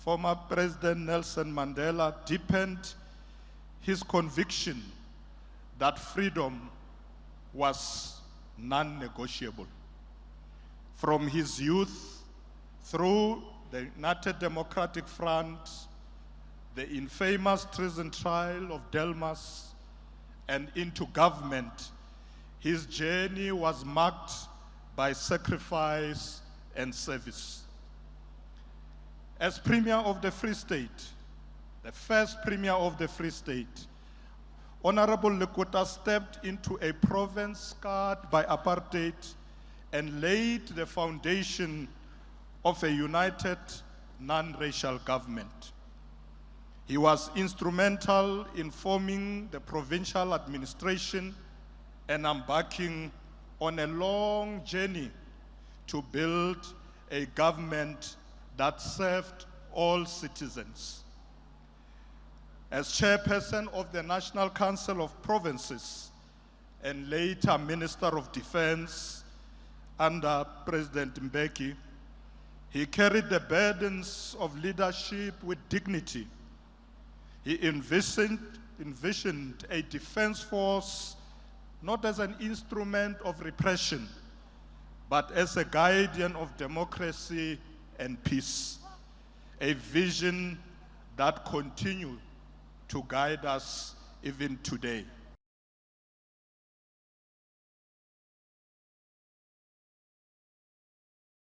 former President Nelson Mandela deepened his conviction that freedom was non-negotiable. From his youth through the United Democratic Front, the infamous treason trial of Delmas, and into government, his journey was marked by sacrifice and service. As Premier of the Free State, the first Premier of the Free State, Honorable Lekota stepped into a province scarred by apartheid and laid the foundation of a united, non-racial government. He was instrumental in forming the provincial administration and embarking on a long journey to build a government that served all citizens. As chairperson of the National Council of Provinces and later Minister of Defense under President Mbeki, he carried the burdens of leadership with dignity. He envisioned a defense force not as an instrument of repression, but as a guardian of democracy and peace, a vision that continues to guide us even today.